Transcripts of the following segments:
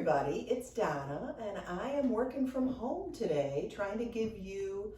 everybody, it's Donna, and I am working from home today trying to give you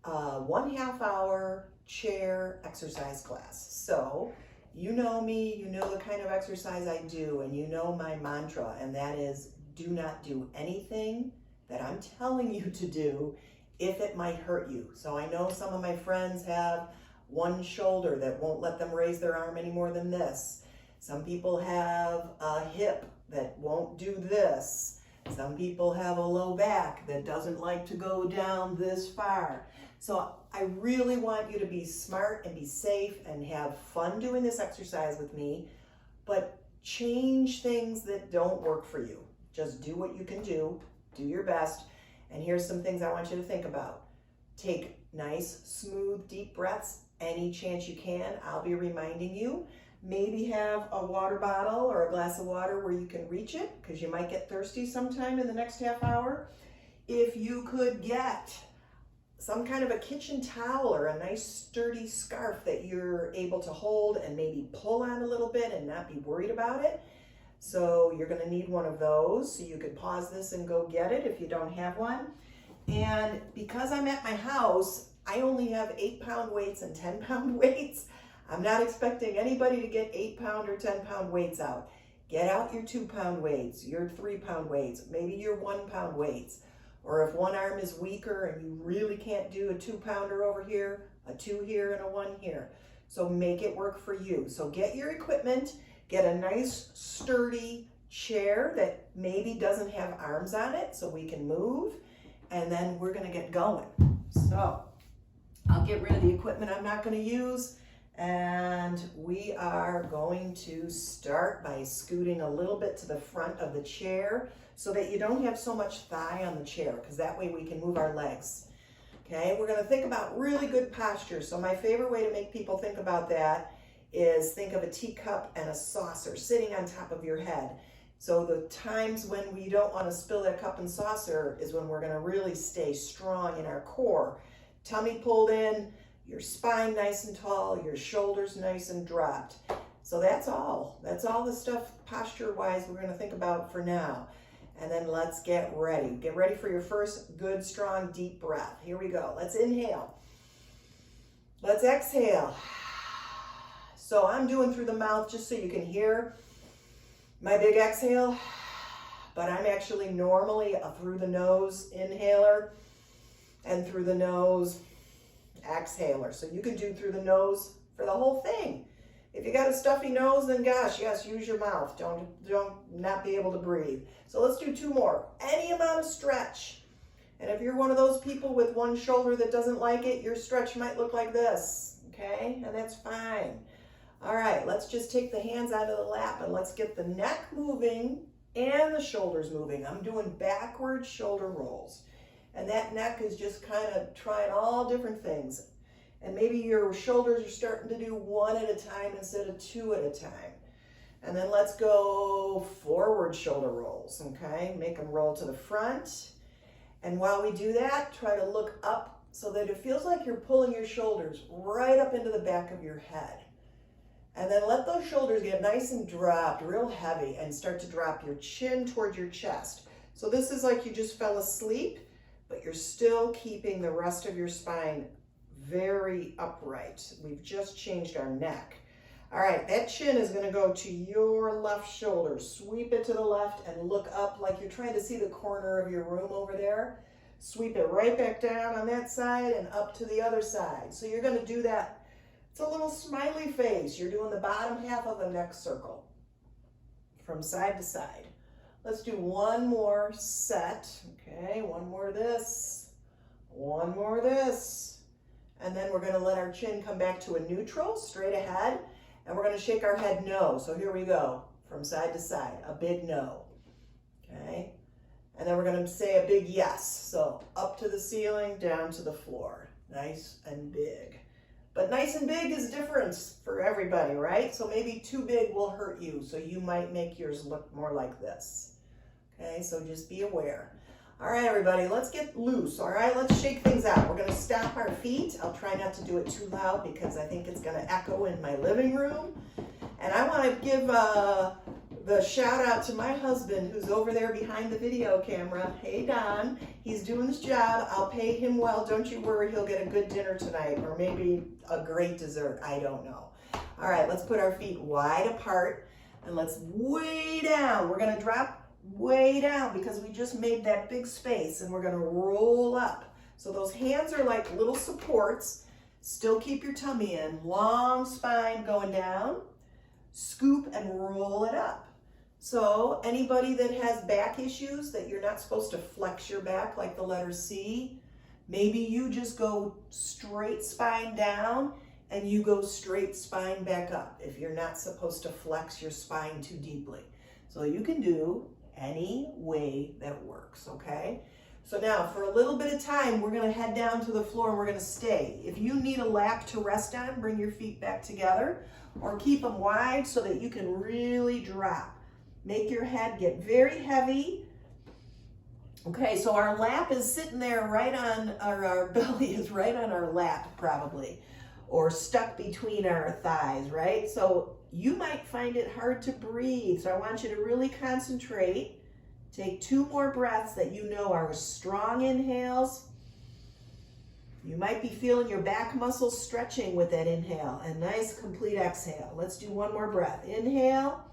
a 1/2 hour chair exercise class. So, you know me, you know the kind of exercise I do, and you know my mantra, and that is do not do anything that I'm telling you to do if it might hurt you. So I know some of my friends have one shoulder that won't let them raise their arm any more than this. Some people have a hip that won't do this. Some people have a low back that doesn't like to go down this far. So I really want you to be smart and be safe and have fun doing this exercise with me, but change things that don't work for you. Just do what you can do your best. And here's some things I want you to think about. Take nice, smooth, deep breaths any chance you can. I'll be reminding you. Maybe have a water bottle or a glass of water where you can reach it, because you might get thirsty sometime in the next half hour. If you could get some kind of a kitchen towel or a nice sturdy scarf that you're able to hold and maybe pull on a little bit and not be worried about it. So you're gonna need one of those, so you could pause this and go get it if you don't have one. And because I'm at my house, I only have 8-pound weights and 10-pound weights. I'm not expecting anybody to get 8-pound or 10-pound weights out. Get out your 2-pound weights, your 3-pound weights, maybe your 1-pound weights. Or if one arm is weaker and you really can't do a 2-pounder over here, a 2 here and a 1 here. So make it work for you. So get your equipment, get a nice sturdy chair that maybe doesn't have arms on it so we can move, and then we're gonna get going. So I'll get rid of the equipment I'm not gonna use, and we are going to start by scooting a little bit to the front of the chair so that you don't have so much thigh on the chair, because that way we can move our legs. Okay, we're gonna think about really good posture. So my favorite way to make people think about that is think of a teacup and a saucer sitting on top of your head. So the times when we don't wanna spill that cup and saucer is when we're gonna really stay strong in our core. Tummy pulled in, your spine nice and tall, your shoulders nice and dropped. So that's all the stuff posture-wise we're gonna think about for now. And then let's get ready. Get ready for your first good, strong, deep breath. Here we go. Let's inhale. Let's exhale. So I'm doing through the mouth just so you can hear my big exhale, but I'm actually normally a through the nose inhaler and through the nose exhaler. So you can do through the nose for the whole thing. If you got a stuffy nose, then gosh, yes, use your mouth. Don't not be able to breathe. So let's do 2 more. Any amount of stretch. And if you're one of those people with one shoulder that doesn't like it, your stretch might look like this, okay? And that's fine. All right, let's just take the hands out of the lap and let's get the neck moving and the shoulders moving. I'm doing backward shoulder rolls. And that neck is just kind of trying all different things. And maybe your shoulders are starting to do 1 at a time instead of 2 at a time. And then let's go forward shoulder rolls, okay? Make them roll to the front. And while we do that, try to look up so that it feels like you're pulling your shoulders right up into the back of your head. And then let those shoulders get nice and dropped, real heavy, and start to drop your chin towards your chest. So this is like you just fell asleep, but you're still keeping the rest of your spine very upright. We've just changed our neck. All right, that chin is gonna go to your left shoulder. Sweep it to the left and look up like you're trying to see the corner of your room over there. Sweep it right back down on that side and up to the other side. So you're gonna do that. It's a little smiley face. You're doing the bottom half of a neck circle from side to side. Let's do 1 more set. Okay, 1 more of this, 1 more of this. And then we're gonna let our chin come back to a neutral, straight ahead, and we're gonna shake our head no. So here we go, from side to side, a big no, okay? And then we're gonna say a big yes. So up to the ceiling, down to the floor, nice and big. But nice and big is different for everybody, right? So maybe too big will hurt you, so you might make yours look more like this, okay? So just be aware. All right, everybody, let's get loose, all right? Let's shake things out. We're gonna stomp our feet. I'll try not to do it too loud because I think it's gonna echo in my living room. And I wanna give the the shout out to my husband who's over there behind the video camera. Hey Don, he's doing his job. I'll pay him well. Don't you worry, he'll get a good dinner tonight or maybe a great dessert. I don't know. All right, let's put our feet wide apart and let's way down. We're gonna drop way down because we just made that big space, and we're gonna roll up. So those hands are like little supports. Still keep your tummy in. Long spine going down. Scoop and roll it up. So anybody that has back issues that you're not supposed to flex your back like the letter C, maybe you just go straight spine down and you go straight spine back up if you're not supposed to flex your spine too deeply. So you can do any way that works, okay? So now for a little bit of time, we're gonna head down to the floor and we're gonna stay. If you need a lap to rest on, bring your feet back together or keep them wide so that you can really drop. Make your head get very heavy. Okay, so our lap is sitting there right on, our belly is right on our lap probably, or stuck between our thighs, right? So you might find it hard to breathe. So I want you to really concentrate. Take 2 more breaths that you know are strong inhales. You might be feeling your back muscles stretching with that inhale. A nice complete exhale. Let's do 1 more breath. Inhale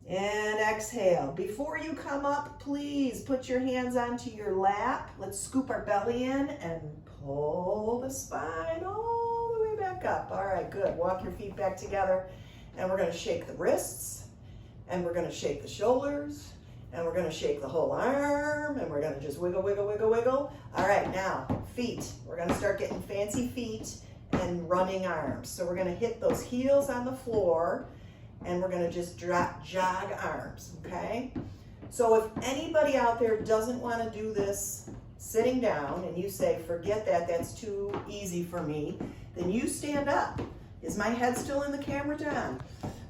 and exhale. Before you come up, please put your hands onto your lap. Let's scoop our belly in and pull the spine all the way back up. All right, good. Walk your feet back together. And we're going to shake the wrists. And we're going to shake the shoulders. And we're gonna shake the whole arm, and we're gonna just wiggle, wiggle, wiggle, wiggle. All right, now, feet. We're gonna start getting fancy feet and running arms. So we're gonna hit those heels on the floor, and we're gonna just jog arms, okay? So if anybody out there doesn't wanna do this sitting down, and you say, forget that, that's too easy for me, then you stand up. Is my head still in the camera, John?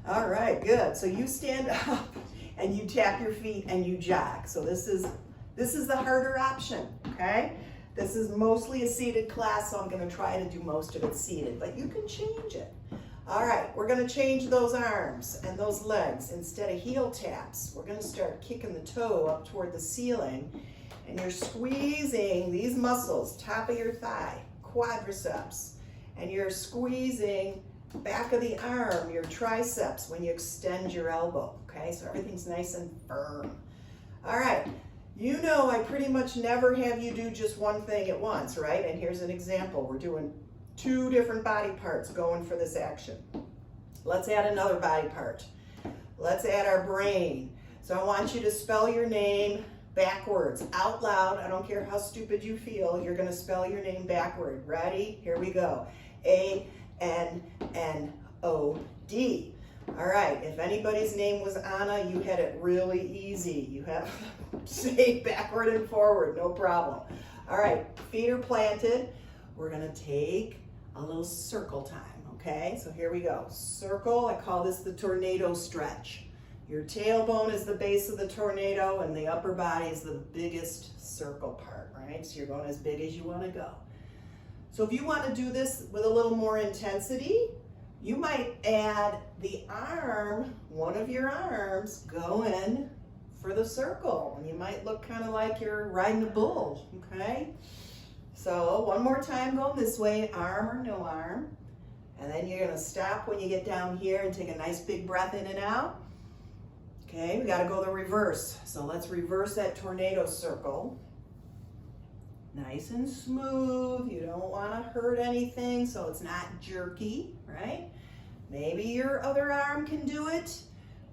All right, good. So you stand up, and you tap your feet and you jog. So this is the harder option, okay? This is mostly a seated class, so I'm gonna try to do most of it seated, but you can change it. All right, we're gonna change those arms and those legs. Instead of heel taps, we're gonna start kicking the toe up toward the ceiling, and you're squeezing these muscles, top of your thigh, quadriceps, and you're squeezing back of the arm, your triceps when you extend your elbow, okay? So everything's nice and firm. All right, you know I pretty much never have you do just one thing at once, right? And here's an example. We're doing 2 different body parts going for this action. Let's add another body part. Let's add our brain. So I want you to spell your name backwards, out loud. I don't care how stupid you feel, you're gonna spell your name backward. Ready? Here we go. A-N-N-O-D. All right, if anybody's name was Anna, you had it really easy. You have to say backward and forward, no problem. All right, feet are planted. We're gonna take a little circle time, okay? So here we go. Circle, I call this the tornado stretch. Your tailbone is the base of the tornado and the upper body is the biggest circle part, right? So you're going as big as you wanna go. So if you want to do this with a little more intensity, you might add the arm, one of your arms, going for the circle. And you might look kind of like you're riding a bull, okay? So 1 more time going this way, arm or no arm. And then you're going to stop when you get down here and take a nice big breath in and out. Okay, we got to go the reverse. So let's reverse that tornado circle. Nice and smooth. You don't want to hurt anything, so it's not jerky, right? Maybe your other arm can do it.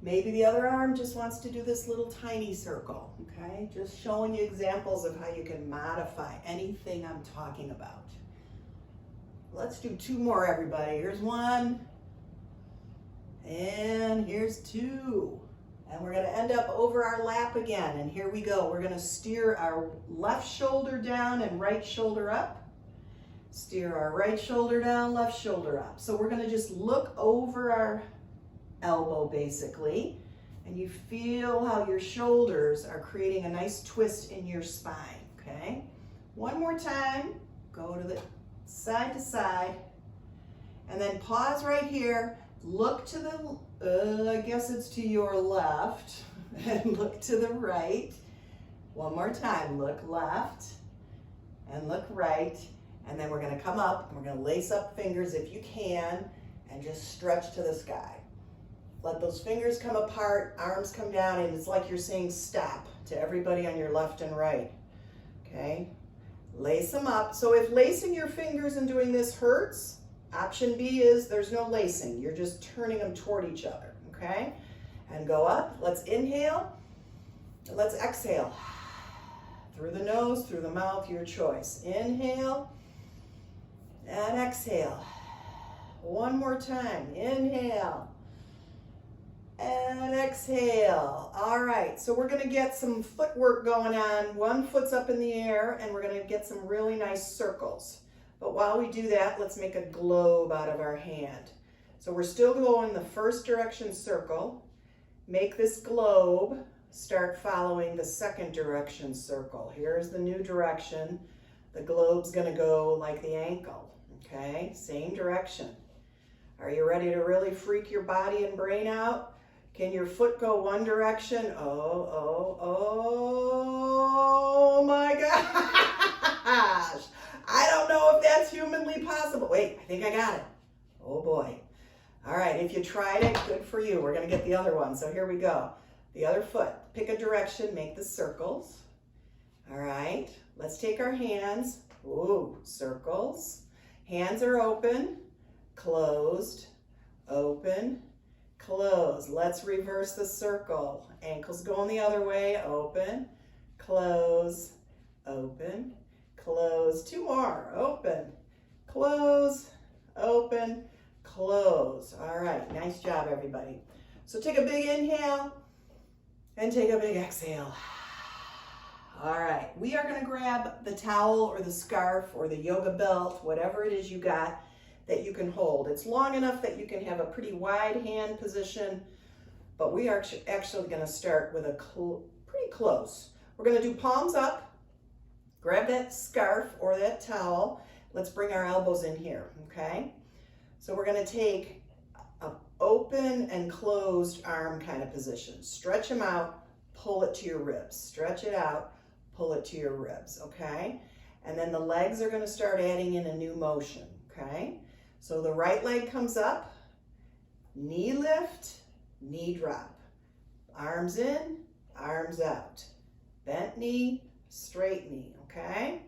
Maybe the other arm just wants to do this little tiny circle, okay? Just showing you examples of how you can modify anything I'm talking about. Let's do 2 more, everybody. Here's 1, and here's 2. And we're gonna end up over our lap again, and here we go. We're gonna steer our left shoulder down and right shoulder up. Steer our right shoulder down, left shoulder up. So we're gonna just look over our elbow basically, and you feel how your shoulders are creating a nice twist in your spine, okay? 1 more time, go to the side, and then pause right here, look to the I guess it's to your left. And look to the right. One more time, look left and look right. And then we're gonna come up and we're gonna lace up fingers if you can and just stretch to the sky. Let those fingers come apart, arms come down, and it's like you're saying stop to everybody on your left and right, okay? Lace them up. So if lacing your fingers and doing this hurts, option B is there's no lacing. You're just turning them toward each other, okay? And go up. Let's inhale. And let's exhale. Through the nose, through the mouth, your choice. Inhale and exhale. One more time. Inhale and exhale. All right, so we're gonna get some footwork going on. One foot's up in the air and we're gonna get some really nice circles. But while we do that, let's make a globe out of our hand. So we're still going the first direction circle. Make this globe start following the second direction circle. Here's the new direction. The globe's gonna go like the ankle, okay? Same direction. Are you ready to really freak your body and brain out? Can your foot go one direction? Oh my gosh. I don't know if that's humanly possible. Wait, I think I got it. Oh boy. All right, if you tried it, good for you. We're gonna get the other one. So here we go. The other foot, pick a direction, make the circles. All right, let's take our hands. Ooh, circles. Hands are open, closed, open, close. Let's reverse the circle. Ankles going the other way. Open, close, open, close. Two more. Open, close, open, close. All right, nice job, everybody. So take a big inhale and take a big exhale. All right, we are going to grab the towel or the scarf or the yoga belt, whatever it is you got that you can hold. It's long enough that you can have a pretty wide hand position, but we are actually going to start with a pretty close. We're going to do palms up. Grab that scarf or that towel. Let's bring our elbows in here, okay? So we're going to take an open and closed arm kind of position. Stretch them out, pull it to your ribs. Stretch it out, pull it to your ribs, okay? And then the legs are going to start adding in a new motion, okay? So the right leg comes up, knee lift, knee drop. Arms in, arms out. Bent knee, straight knee, okay?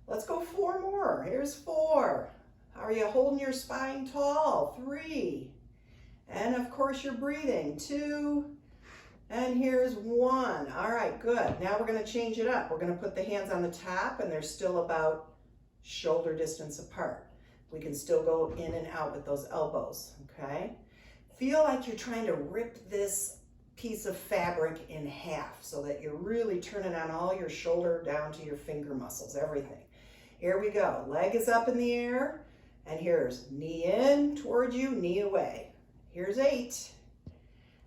Let's go 4 more. Here's 4. Are you holding your spine tall? 3. And of course you're breathing. 2. And here's 1. All right, good. Now we're going to change it up. We're going to put the hands on the top and they're still about shoulder distance apart. We can still go in and out with those elbows, okay? Feel like you're trying to rip this piece of fabric in half so that you're really turning on all your shoulder down to your finger muscles, everything. Here we go. Leg is up in the air, and here's knee in toward you, knee away. Here's 8,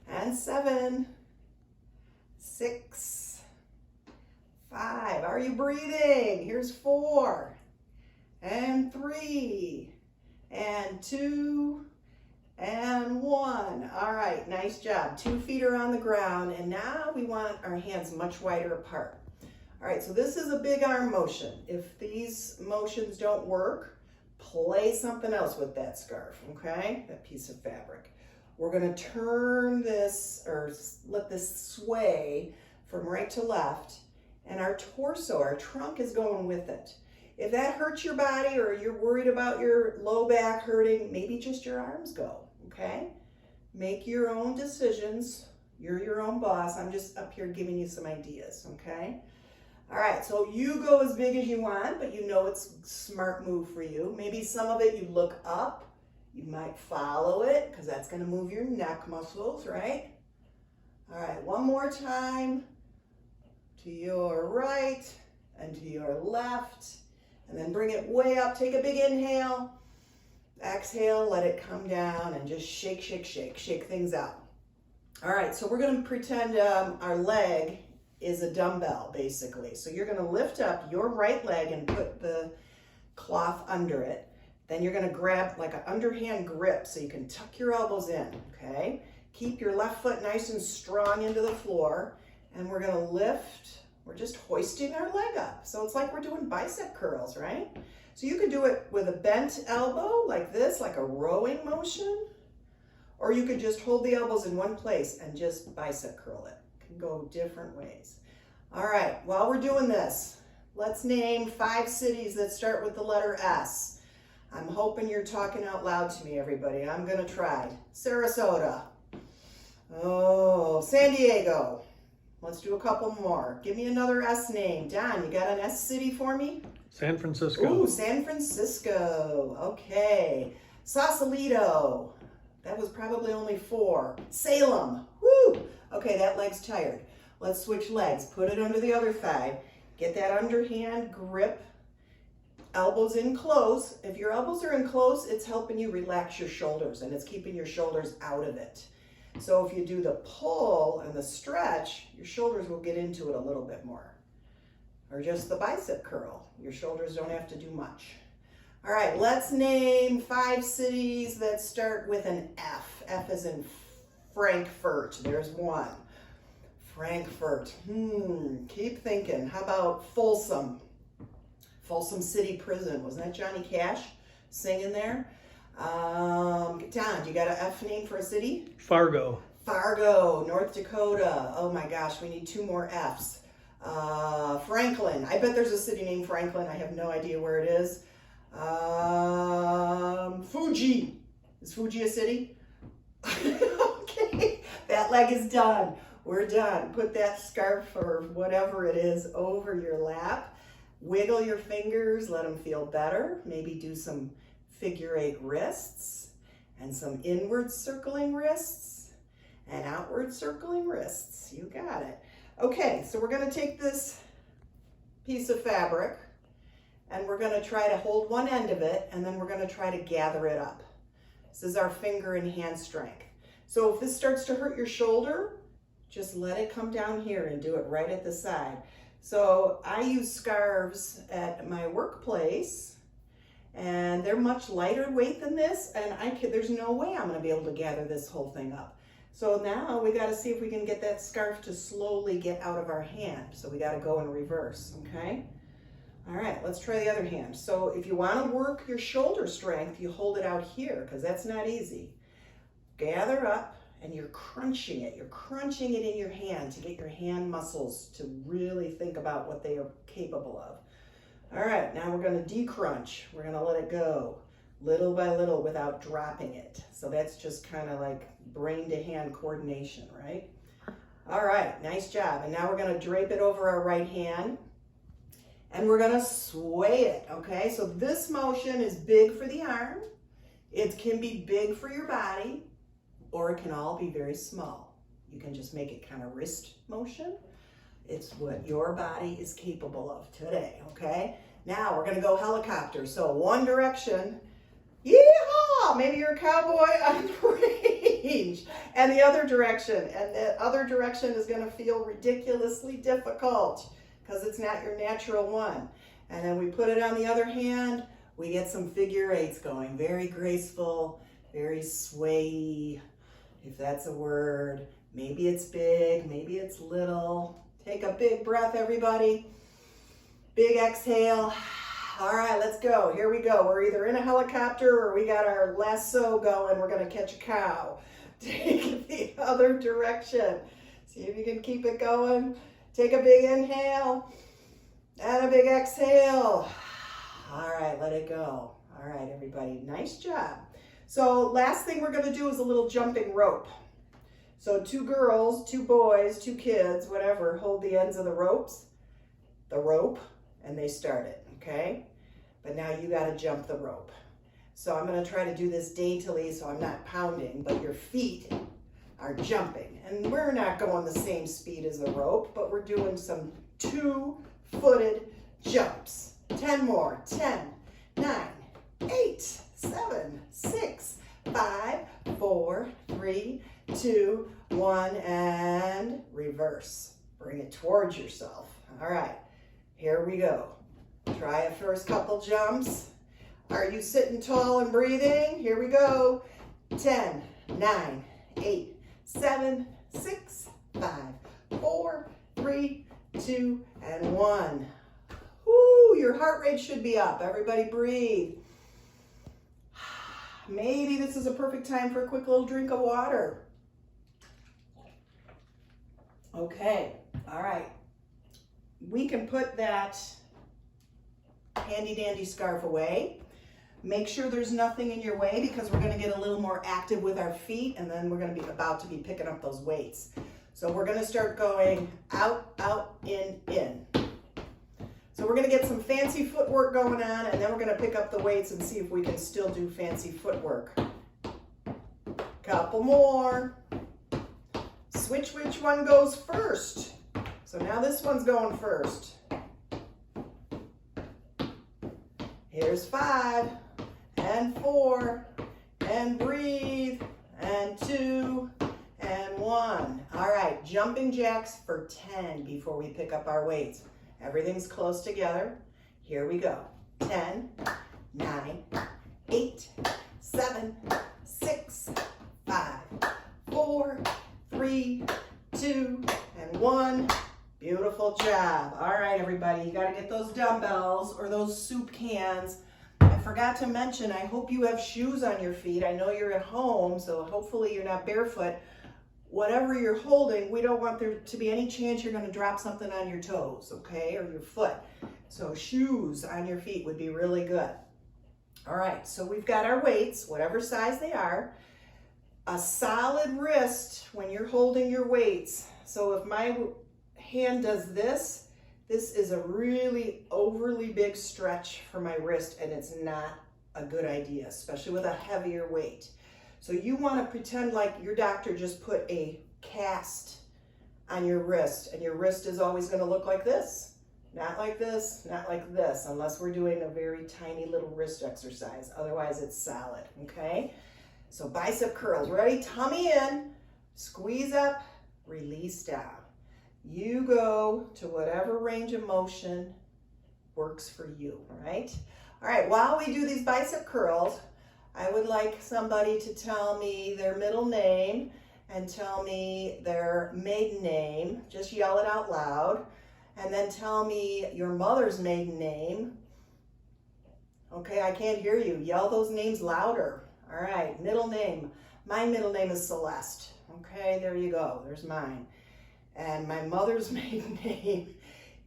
and 7, 6, 5. Are you breathing? Here's 4, and 3, and 2, and 1. All right, nice job. 2 feet are on the ground, and now we want our hands much wider apart. All right, so this is a big arm motion. If these motions don't work, play something else with that scarf, okay? That piece of fabric. We're gonna turn this, or let this sway from right to left, and our torso, our trunk is going with it. If that hurts your body or you're worried about your low back hurting, maybe just your arms go, okay? Make your own decisions. You're your own boss. I'm just up here giving you some ideas, okay? All right, so you go as big as you want, but you know it's a smart move for you. Maybe some of it you look up. You might follow it because that's going to move your neck muscles, right? All right, one more time. To your right and to your left. And then bring it way up. Take a big inhale. Exhale, let it come down and just shake, shake, shake. Shake things out. All right, so we're going to pretend our leg is a dumbbell, basically. So you're going to lift up your right leg and put the cloth under it. Then you're going to grab like an underhand grip so you can tuck your elbows in, okay? Keep your left foot nice and strong into the floor. And we're gonna lift. We're just hoisting our leg up. So it's like we're doing bicep curls, right? So you could do it with a bent elbow like this, like a rowing motion. Or you could just hold the elbows in one place and just bicep curl it. It can go different ways. All right, while we're doing this, let's name 5 cities that start with the letter S. I'm hoping you're talking out loud to me, everybody. I'm gonna try. Sarasota. Oh, San Diego. Let's do a couple more. Give me another S name. Don, you got an S city for me? San Francisco. Ooh, San Francisco. Okay. Sausalito. That was probably only 4. Salem. Woo! Okay, that leg's tired. Let's switch legs. Put it under the other thigh. Get that underhand grip. Elbows in close. If your elbows are in close, it's helping you relax your shoulders and it's keeping your shoulders out of it. So if you do the pull and the stretch, your shoulders will get into it a little bit more. Or just the bicep curl. Your shoulders don't have to do much. All right, let's name 5 cities that start with an F. F is in Frankfurt. There's 1. Frankfurt. Keep thinking. How about Folsom? Folsom City Prison. Wasn't that Johnny Cash singing there? Don, you got an F name for a city? Fargo. Fargo, North Dakota. Oh my gosh, we need 2 more Fs. Franklin. I bet there's a city named Franklin. I have no idea where it is. Fuji. Is Fuji a city? Okay, that leg is done. We're done. Put that scarf or whatever it is over your lap. Wiggle your fingers, let them feel better. Maybe do some figure 8 wrists and some inward circling wrists and outward circling wrists. You got it. Okay, so we're gonna take this piece of fabric and we're gonna try to hold one end of it and then we're gonna try to gather it up. This is our finger and hand strength. So if this starts to hurt your shoulder, just let it come down here and do it right at the side. So I use scarves at my workplace and they're much lighter weight than this and there's no way I'm gonna be able to gather this whole thing up. So now we gotta see if we can get that scarf to slowly get out of our hand. So we gotta go in reverse, okay? All right, let's try the other hand. So if you wanna work your shoulder strength, you hold it out here because that's not easy. Gather up and you're crunching it. You're crunching it in your hand to get your hand muscles to really think about what they are capable of. All right, now we're gonna decrunch. We're gonna let it go little by little without dropping it. So that's just kind of like brain to hand coordination, right? All right, nice job. And now we're gonna drape it over our right hand and we're gonna sway it, okay? So this motion is big for the arm. It can be big for your body, or it can all be very small. You can just make it kind of wrist motion. It's what your body is capable of today, okay? Now we're gonna go helicopter. So one direction, yeehaw! Maybe you're a cowboy on the range. And the other direction, and the other direction is gonna feel ridiculously difficult because it's not your natural one. And then we put it on the other hand, we get some figure 8s going. Very graceful, very sway, if that's a word. Maybe it's big, maybe it's little. Take a big breath, everybody. Big exhale. All right, let's go. Here we go. We're either in a helicopter or we got our lasso going. We're gonna catch a cow. Take the other direction. See if you can keep it going. Take a big inhale and a big exhale. All right, let it go. All right, everybody, nice job. So last thing we're gonna do is a little jumping rope. So 2 girls, 2 boys, 2 kids, whatever, hold the ends of the rope, and they start it, okay? But now you gotta jump the rope. So I'm gonna try to do this daintily so I'm not pounding, but your feet are jumping. And we're not going the same speed as the rope, but we're doing some 2-footed jumps. 10 more, 10, 9, 8, 7, 6, 5, 4, 3, 2, 1, and reverse. Bring it towards yourself. All right, here we go. Try a first couple jumps. Are you sitting tall and breathing? Here we go. 10, 9, 8, 7, 6, 5, 4, 3, 2, and 1. Woo, your heart rate should be up. Everybody breathe. Maybe this is a perfect time for a quick little drink of water. Okay, all right. We can put that handy dandy scarf away. Make sure there's nothing in your way because we're going to get a little more active with our feet, and then we're going to be about to be picking up those weights. So we're going to start going out, out, in, in. So we're going to get some fancy footwork going on, and then we're going to pick up the weights and see if we can still do fancy footwork. Couple more. Switch which one goes first. So now this one's going first. Here's 5, and 4, and breathe, and 2, and 1. All right, jumping jacks for 10 before we pick up our weights. Everything's close together. Here we go. 10, 9, 8, 7, 6, 5, 4, 3, 2, and 1. Beautiful job. All right, everybody, you got to get those dumbbells or those soup cans. I forgot to mention, I hope you have shoes on your feet. I know you're at home, so hopefully you're not barefoot. Whatever you're holding, we don't want there to be any chance you're going to drop something on your toes, okay, or your foot. So shoes on your feet would be really good. All right, so we've got our weights, whatever size they are. A solid wrist when you're holding your weights. So if my hand does this, this is a really overly big stretch for my wrist, and it's not a good idea, especially with a heavier weight. So you want to pretend like your doctor just put a cast on your wrist, and your wrist is always going to look like this. Not like this, not like this, unless we're doing a very tiny little wrist exercise. Otherwise, it's solid, okay? So bicep curls. Ready? Tummy in, squeeze up, release down. You go to whatever range of motion works for you, right? All right, while we do these bicep curls, I would like somebody to tell me their middle name and tell me their maiden name. Just yell it out loud. And then tell me your mother's maiden name. Okay, I can't hear you. Yell those names louder. All right, middle name. My middle name is Celeste. Okay, there you go. There's mine. And my mother's maiden name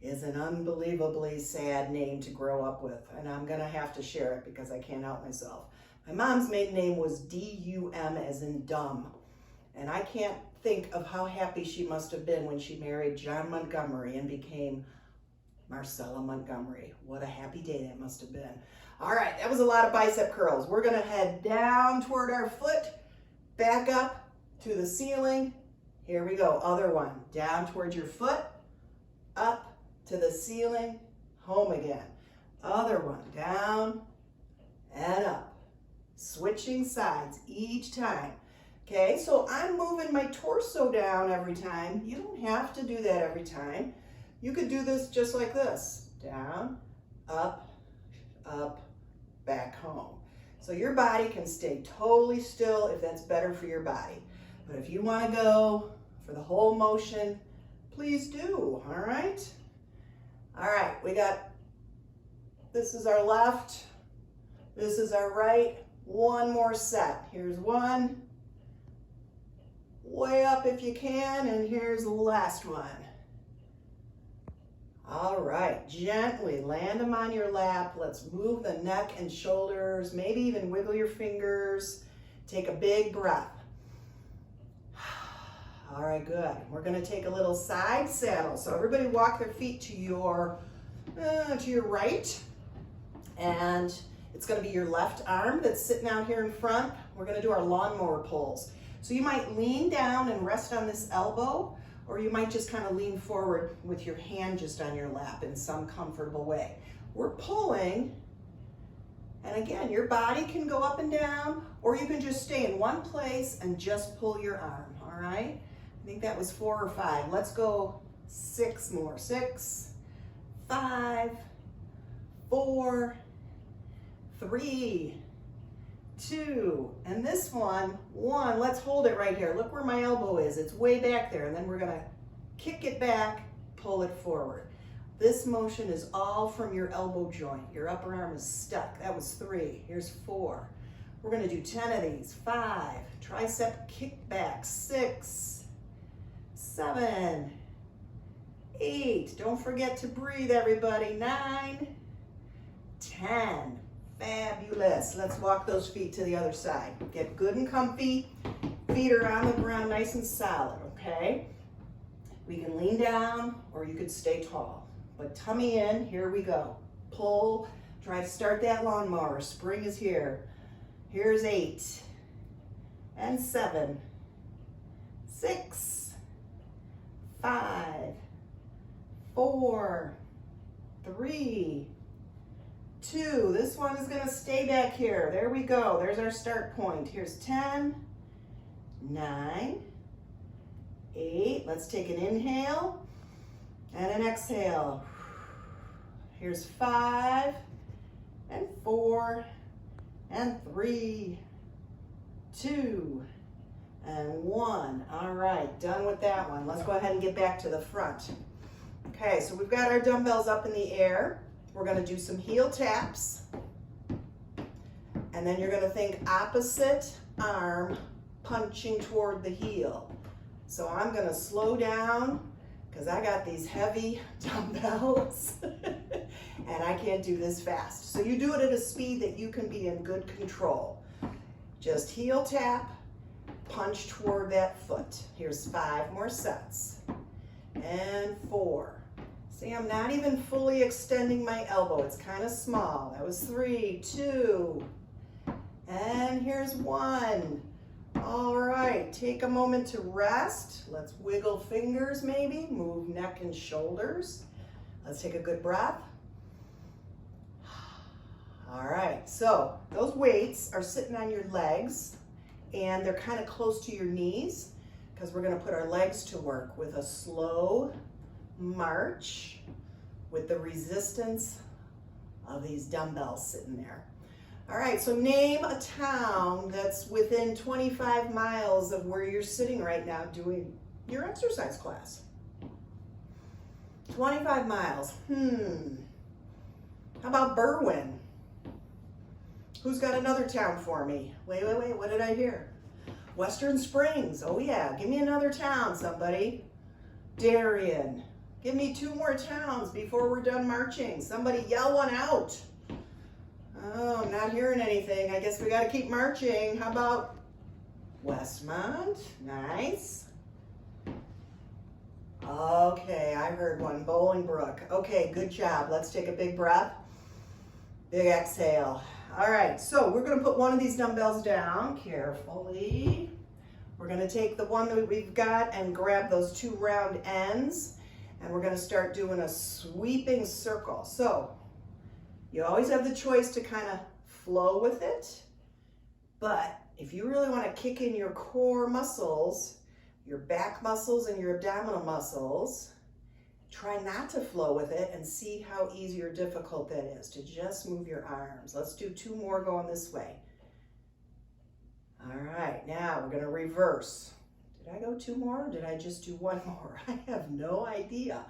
is an unbelievably sad name to grow up with. And I'm going to have to share it because I can't help myself. My mom's maiden name was D-U-M as in dumb. And I can't think of how happy she must have been when she married John Montgomery and became Marcella Montgomery. What a happy day that must have been. All right, that was a lot of bicep curls. We're going to head down toward our foot, back up to the ceiling. Here we go, other one. Down towards your foot, up to the ceiling, home again. Other one, down and up. Switching sides each time. Okay, so I'm moving my torso down every time. You don't have to do that every time. You could do this just like this. Down, up, back home. So your body can stay totally still if that's better for your body. But if you want to go for the whole motion, please do, all right? All right, we got, this is our left, this is our right. One more set. Here's one. Way up if you can, and here's the last one. All right, gently land them on your lap. Let's move the neck and shoulders, maybe even wiggle your fingers. Take a big breath. All right, good. We're gonna take a little side saddle. So everybody walk their feet to your right, and it's gonna be your left arm that's sitting out here in front. We're gonna do our lawnmower pulls. So you might lean down and rest on this elbow, or you might just kind of lean forward with your hand just on your lap in some comfortable way. We're pulling, and again, your body can go up and down, or you can just stay in one place and just pull your arm, all right? I think that was 4 or 5. Let's go 6 more. 6, 5, 4, 3, 2, and this one, 1. Let's hold it right here. Look where my elbow is. It's way back there, and then we're gonna kick it back, pull it forward. This motion is all from your elbow joint. Your upper arm is stuck. That was 3. Here's 4. We're gonna do 10 of these. 5, tricep kick back. 6, 7, 8. Don't forget to breathe, everybody. 9, 10. Fabulous. Let's walk those feet to the other side. Get good and comfy. Feet are on the ground, nice and solid, okay? We can lean down or you could stay tall. But tummy in, here we go. Pull, try to start that lawnmower. Spring is here. Here's 8 and 7, 6, 5, 4, 3, 2. This one is gonna stay back here. There we go. There's our start point. Here's 10, 9, 8. Let's take an inhale and an exhale. Here's 5 and 4 and 3, 2, and 1. All right, done with that one. Let's go ahead and get back to the front. Okay, so we've got our dumbbells up in the air. We're gonna do some heel taps. And then you're gonna think opposite arm punching toward the heel. So I'm gonna slow down because I got these heavy dumbbells and I can't do this fast. So you do it at a speed that you can be in good control. Just heel tap, punch toward that foot. Here's 5 more sets. And 4. See, I'm not even fully extending my elbow. It's kind of small. That was 3, 2, and here's 1. All right, take a moment to rest. Let's wiggle fingers maybe, move neck and shoulders. Let's take a good breath. All right, so those weights are sitting on your legs and they're kind of close to your knees because we're gonna put our legs to work with a slow march with the resistance of these dumbbells sitting there. All right, so name a town that's within 25 miles of where you're sitting right now doing your exercise class. 25 miles, How about Berwyn? Who's got another town for me? Wait, what did I hear? Western Springs, oh yeah, give me another town, somebody. Darien, give me 2 more towns before we're done marching. Somebody yell one out. Oh, I'm not hearing anything. I guess we got to keep marching. How about Westmont? Nice. Okay, I heard one. Bolingbrook. Okay, good job. Let's take a big breath. Big exhale. All right, so we're going to put one of these dumbbells down carefully. We're going to take the one that we've got and grab those 2 round ends, and we're going to start doing a sweeping circle. So you always have the choice to kind of flow with it, but if you really want to kick in your core muscles, your back muscles and your abdominal muscles, try not to flow with it and see how easy or difficult that is to just move your arms. Let's do 2 more going this way. All right, now we're gonna reverse. Did I go 2 more or did I just do 1 more? I have no idea.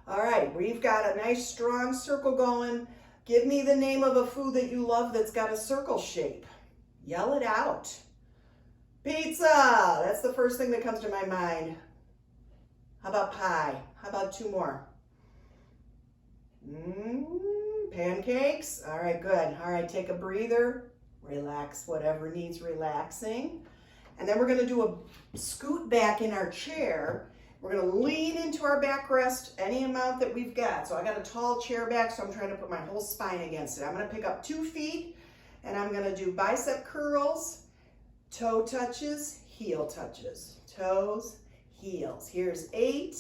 All right, we've got a nice strong circle going. Give me the name of a food that you love that's got a circle shape. Yell it out. Pizza, that's the first thing that comes to my mind. How about pie? How about 2 more? Pancakes, all right, good. All right, take a breather, relax whatever needs relaxing. And then we're gonna do a scoot back in our chair. We're gonna lean into our backrest any amount that we've got. So I got a tall chair back, so I'm trying to put my whole spine against it. I'm gonna pick up 2 feet and I'm gonna do bicep curls, toe touches, heel touches, toes, heels. Here's 8,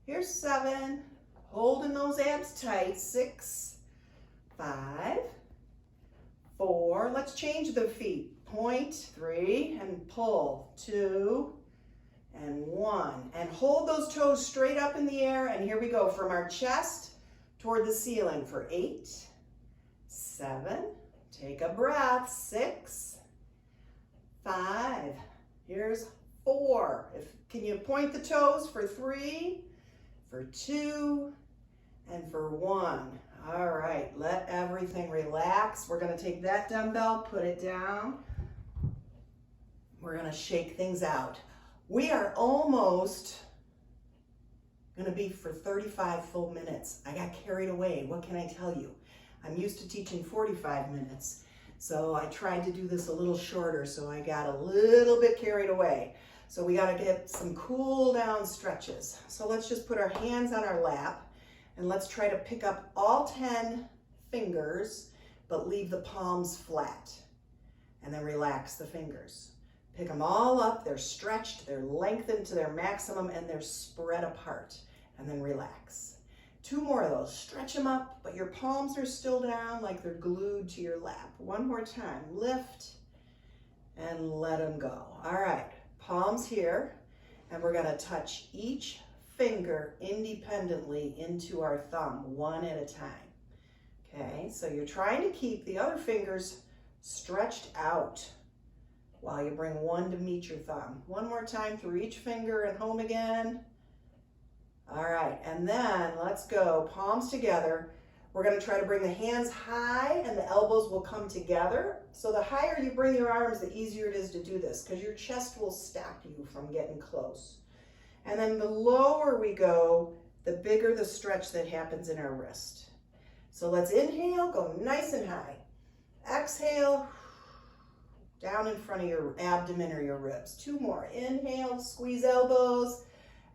here's 7, holding those abs tight, 6, 5, 4, let's change the feet. Point, 3, and pull, 2, and 1. And hold those toes straight up in the air, and here we go from our chest toward the ceiling for 8, 7, Take a breath. 6, 5. Here's 4. Can you point the toes for 3, for 2, and for 1. All right, let everything relax. We're gonna take that dumbbell, put it down. We're gonna shake things out. We are almost gonna be for 35 full minutes. I got carried away. What can I tell you? I'm used to teaching 45 minutes. So I tried to do this a little shorter, so I got a little bit carried away. So we gotta get some cool down stretches. So let's just put our hands on our lap and let's try to pick up all 10 fingers, but leave the palms flat. And then relax the fingers. Pick them all up, they're stretched, they're lengthened to their maximum, and they're spread apart. And then relax. 2 more of those. Stretch them up, but your palms are still down like they're glued to your lap. 1 more time. Lift and let them go. All right, palms here, and we're gonna touch each finger independently into our thumb, 1 at a time. Okay, so you're trying to keep the other fingers stretched out while you bring 1 to meet your thumb. 1 more time through each finger and home again. All right, and then let's go, palms together. We're gonna try to bring the hands high and the elbows will come together. So the higher you bring your arms, the easier it is to do this because your chest will stop you from getting close. And then the lower we go, the bigger the stretch that happens in our wrist. So let's inhale, go nice and high. Exhale, down in front of your abdomen or your ribs. 2 more, inhale, squeeze elbows.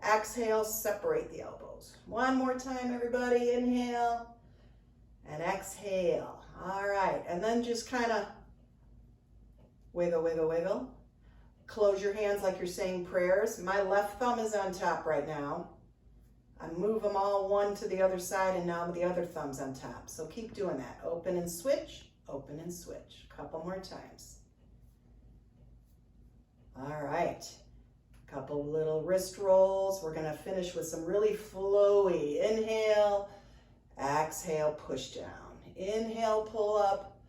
Exhale, separate the elbows. 1 more time, everybody. Inhale and exhale. All right, and then just kind of wiggle, wiggle, wiggle. Close your hands like you're saying prayers. My left thumb is on top right now. I move them all 1 to the other side, and now the other thumb's on top. So keep doing that. Open and switch, open and switch. A couple more times. All right. Couple little wrist rolls. We're gonna finish with some really flowy. Inhale, exhale, push down. Inhale, pull up,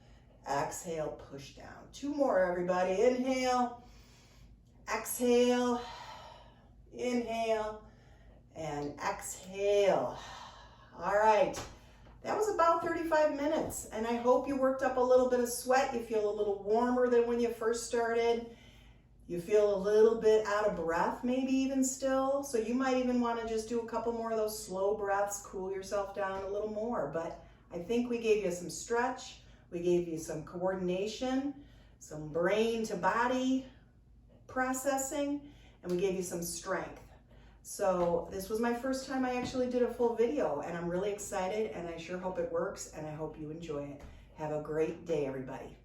exhale, push down. 2 more, everybody. Inhale, exhale, inhale, and exhale. All right, that was about 35 minutes, and I hope you worked up a little bit of sweat. You feel a little warmer than when you first started. You feel a little bit out of breath, maybe even still. So you might even want to just do a couple more of those slow breaths, cool yourself down a little more. But I think we gave you some stretch, we gave you some coordination, some brain to body processing, and we gave you some strength. So this was my first time I actually did a full video, and I'm really excited, and I sure hope it works, and I hope you enjoy it. Have a great day, everybody.